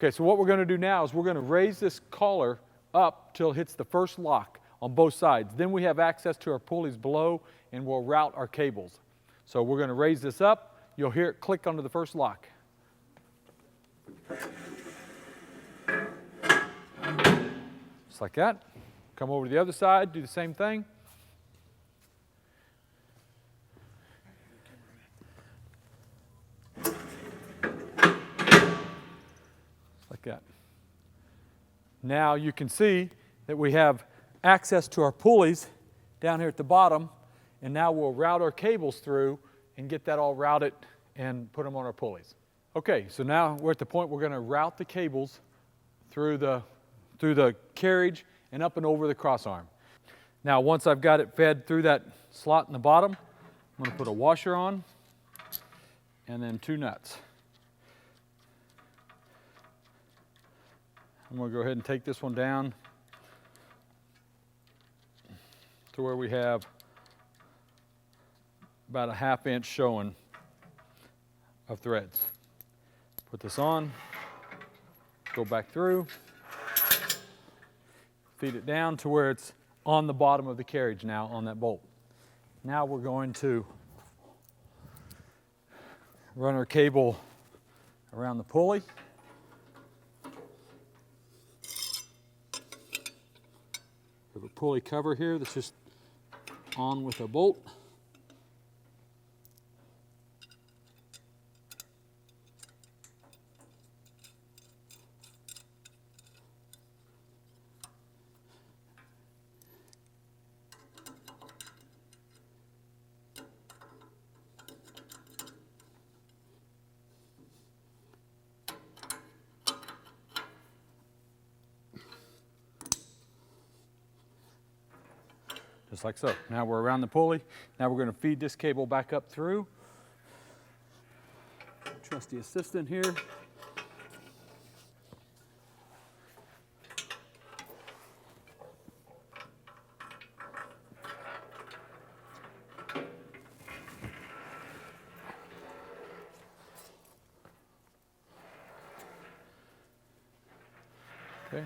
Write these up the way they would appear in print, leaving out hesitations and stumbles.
Okay, so what we're going to do now is we're going to raise this collar up till it hits the first lock on both sides. Then we have access to our pulleys below and we'll route our cables. So we're going to raise this up. You'll hear it click onto the first lock. Just like that. Come over to the other side, do the same thing. Like that. Now you can see that we have access to our pulleys down here at the bottom, and now we'll route our cables through and get that all routed and put them on our pulleys. Okay, so now we're at the point we're going to route the cables through the carriage and up and over the crossarm. Now once I've got it fed through that slot in the bottom, I'm going to put a washer on and then 2 nuts. I'm going to go ahead and take this one down to where we have about a 1/2 inch showing of threads. Put this on, go back through, feed it down to where it's on the bottom of the carriage now on that bolt. Now we're going to run our cable around the pulley. We have a pulley cover here that's just on with a bolt. Just like so. Now we're around the pulley. Now we're going to feed this cable back up through. Trusty assistant here. Okay.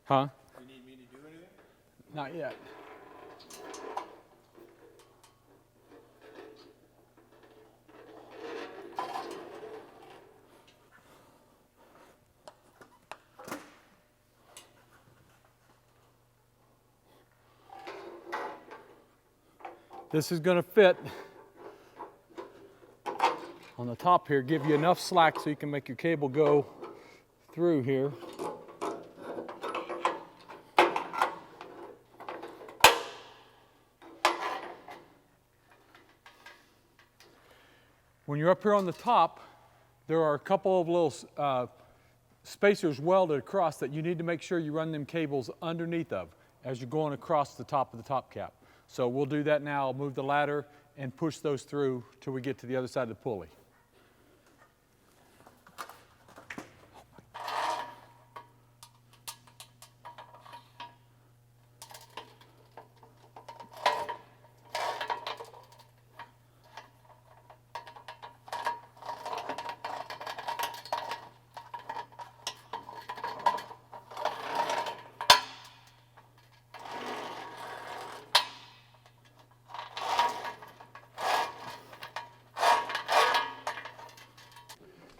Huh? You need me to do anything? Not yet. This is going to fit on the top here, give you enough slack so you can make your cable go through here. When you're up here on the top, there are a couple of little spacers welded across that you need to make sure you run them cables underneath of as you're going across the top of the top cap. So we'll do that now. I'll move the ladder and push those through till we get to the other side of the pulley.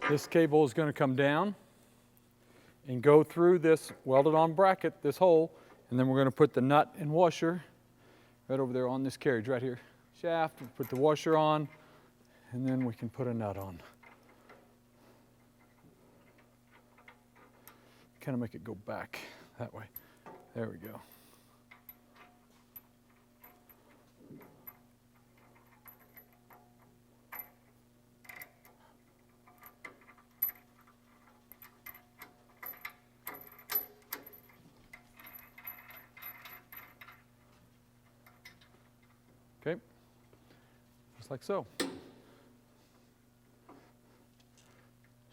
This cable is going to come down and go through this welded on bracket, this hole, and then we're going to put the nut and washer right over there on this carriage right here. Shaft, put the washer on, and then we can put a nut on. Kind of make it go back that way. There we go. Okay, just like so.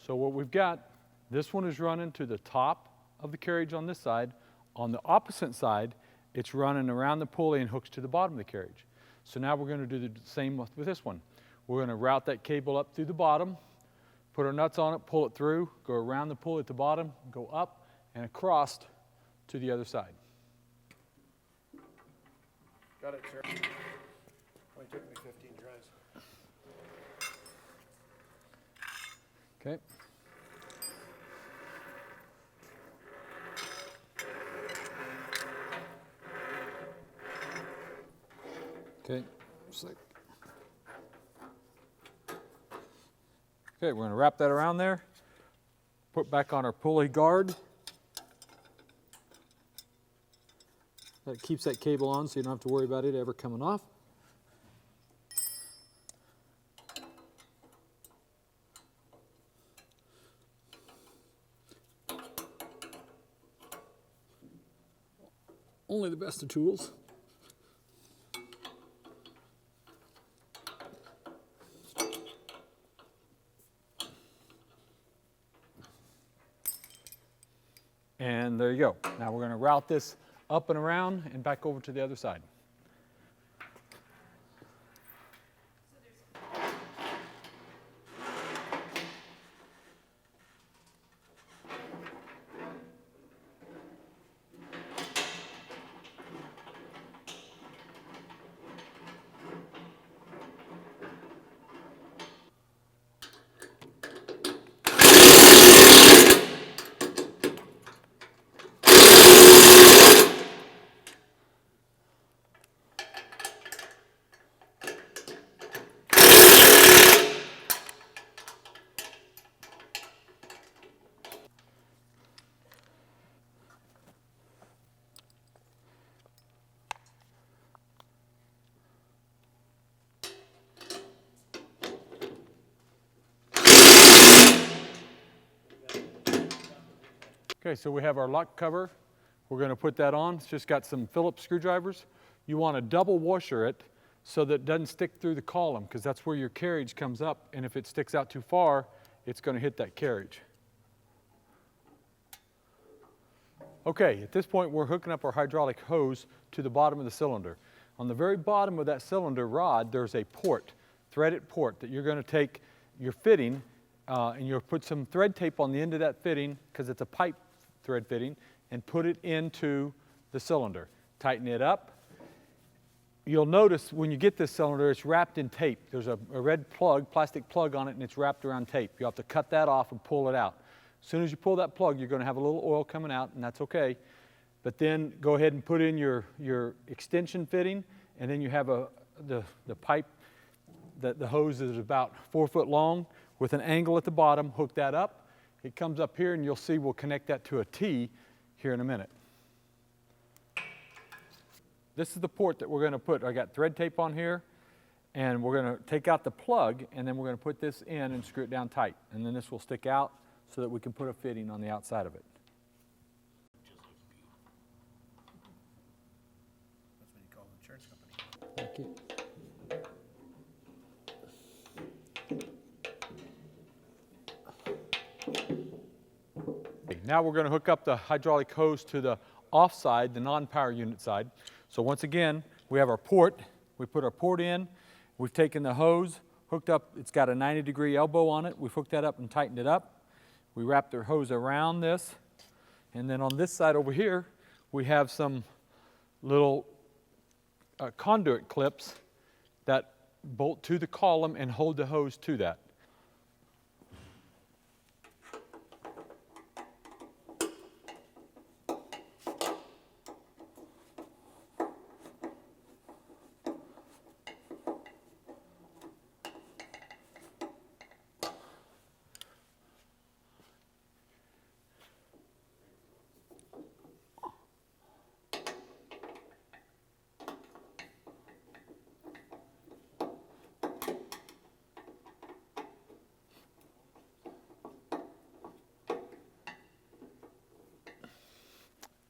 So what we've got, this one is running to the top of the carriage on this side. On the opposite side, it's running around the pulley and hooks to the bottom of the carriage. So now we're going to do the same with this one. We're going to route that cable up through the bottom, put our nuts on it, pull it through, go around the pulley at the bottom, go up and across to the other side. Got it, sir. Only took me 15 tries. Okay. Okay, just like. Okay, we're going to wrap that around there, put back on our pulley guard. That keeps that cable on so you don't have to worry about it ever coming off. Only the best of tools. And there you go. Now we're going to route this up and around and back over to the other side. Okay, so we have our lock cover. We're going to put that on. It's just got some Phillips screwdrivers. You want to double washer it so that it doesn't stick through the column, because that's where your carriage comes up, and if it sticks out too far, it's going to hit that carriage. Okay, at this point we're hooking up our hydraulic hose to the bottom of the cylinder. On the very bottom of that cylinder rod, there's a port, threaded port, that you're going to take your fitting and you'll put some thread tape on the end of that fitting, because it's a pipe thread fitting, and put it into the cylinder. Tighten it up. You'll notice when you get this cylinder, it's wrapped in tape. There's a red plug, plastic plug on it, and it's wrapped around tape. You have to cut that off and pull it out. As soon as you pull that plug, you're going to have a little oil coming out, and that's okay. But then go ahead and put in your extension fitting, and then you have the pipe, the hose is about 4 foot long with an angle at the bottom. Hook that up. It comes up here, and you'll see we'll connect that to a T here in a minute. This is the port that we're going to put. I got thread tape on here, and we're going to take out the plug, and then we're going to put this in and screw it down tight. And then this will stick out so that we can put a fitting on the outside of it. That's what you call the insurance company. Thank you. Now we're going to hook up the hydraulic hose to the off side, the non-power unit side. So once again, we have our port. We put our port in. We've taken the hose, hooked up. It's got a 90-degree elbow on it. We've hooked that up and tightened it up. We wrap the hose around this. And then on this side over here, we have some little conduit clips that bolt to the column and hold the hose to that.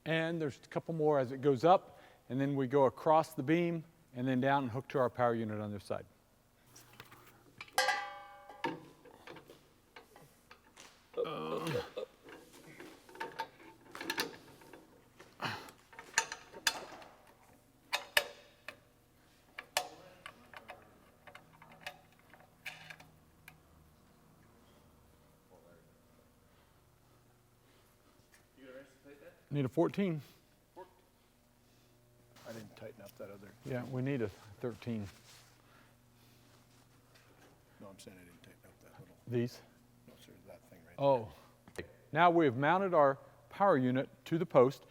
And there's a couple more as it goes up, and then we go across the beam and then down and hook to our power unit on this side. Need a 14. I didn't tighten up that other. Yeah, we need a 13. No, I'm saying I didn't tighten up that little. These? No, sir, that thing right Oh. Now we've mounted our power unit to the post.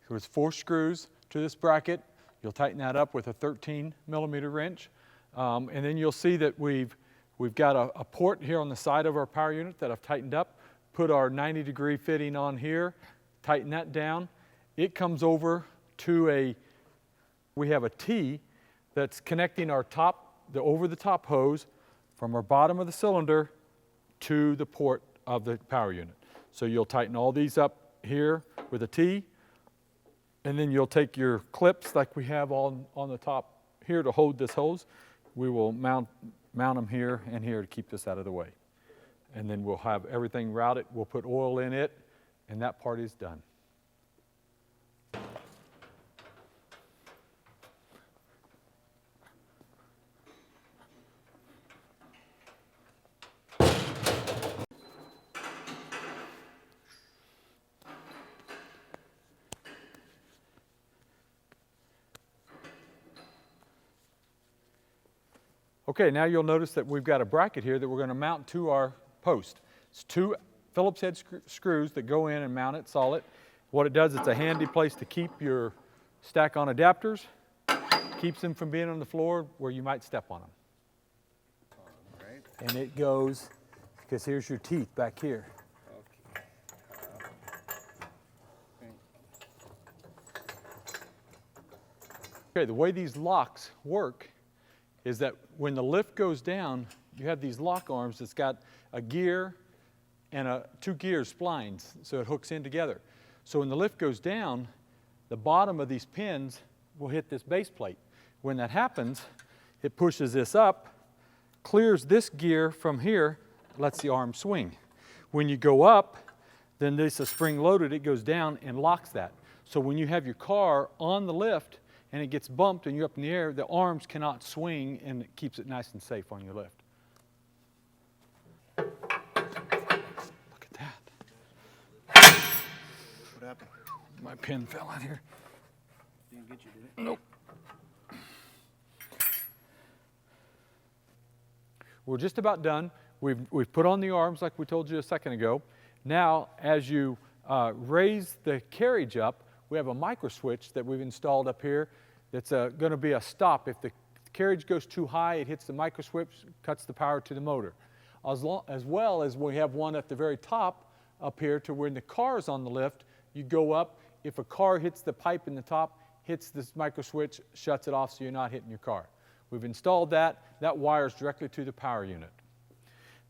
There's 4 screws to this bracket. You'll tighten that up with a 13mm wrench. And then you'll see that we've got a port here on the side of our power unit that I've tightened up. Put our 90-degree fitting on here, tighten that down. It comes over to we have a T that's connecting our the over-the-top hose from our bottom of the cylinder to the port of the power unit. So you'll tighten all these up here with a T, and then you'll take your clips like we have on the top here to hold this hose. We will mount them here and here to keep this out of the way. And then we'll have everything routed. We'll put oil in it, and that part is done. Okay, now you'll notice that we've got a bracket here that we're going to mount to our post. It's 2 Phillips head screws that go in and mount it solid. What it does, it's a handy place to keep your stack-on adapters. Keeps them from being on the floor where you might step on them. Right. And it goes, because here's your teeth back here. Okay, the way these locks work is that when the lift goes down, you have these lock arms that's got a gear and 2 gear splines, so it hooks in together. So when the lift goes down, the bottom of these pins will hit this base plate. When that happens, it pushes this up, clears this gear from here, lets the arm swing. When you go up, then this is spring loaded, it goes down and locks that. So when you have your car on the lift and it gets bumped and you're up in the air, the arms cannot swing and it keeps it nice and safe on your lift. Look at that. What happened? My pin fell out here. Didn't get you, did it? Nope. We're just about done. We've put on the arms like we told you a second ago. Now, as you raise the carriage up, we have a micro switch that we've installed up here that's going to be a stop. If the carriage goes too high, it hits the micro switch, cuts the power to the motor. As well as we have one at the very top up here to when the car is on the lift, you go up. If a car hits the pipe in the top, hits this micro switch, shuts it off so you're not hitting your car. We've installed that. That wires directly to the power unit.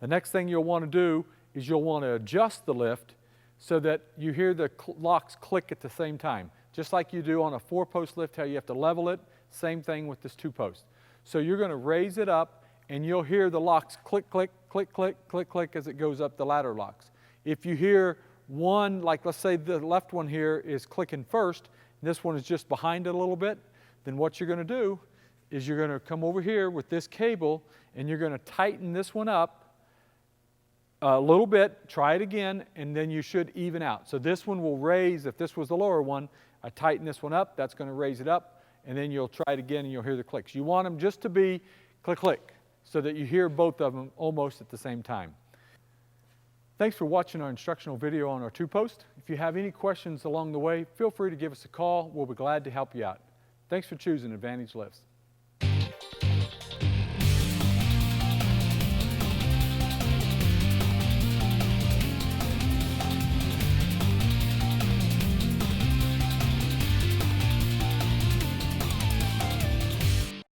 The next thing you'll want to do is you'll want to adjust the lift so that you hear the locks click at the same time. Just like you do on a 4-post lift, how you have to level it, same thing with this 2-post. So you're going to raise it up and you'll hear the locks click, click, click, click, click, click as it goes up the ladder locks. If you hear one, like let's say the left one here is clicking first, and this one is just behind it a little bit, then what you're going to do is you're going to come over here with this cable and you're going to tighten this one up a little bit, try it again, and then you should even out. So this one will raise, if this was the lower one, I tighten this one up, that's going to raise it up, and then you'll try it again and you'll hear the clicks. You want them just to be click, click, so that you hear both of them almost at the same time. Thanks for watching our instructional video on our 2-post. If you have any questions along the way, feel free to give us a call. We'll be glad to help you out. Thanks for choosing Advantage Lifts.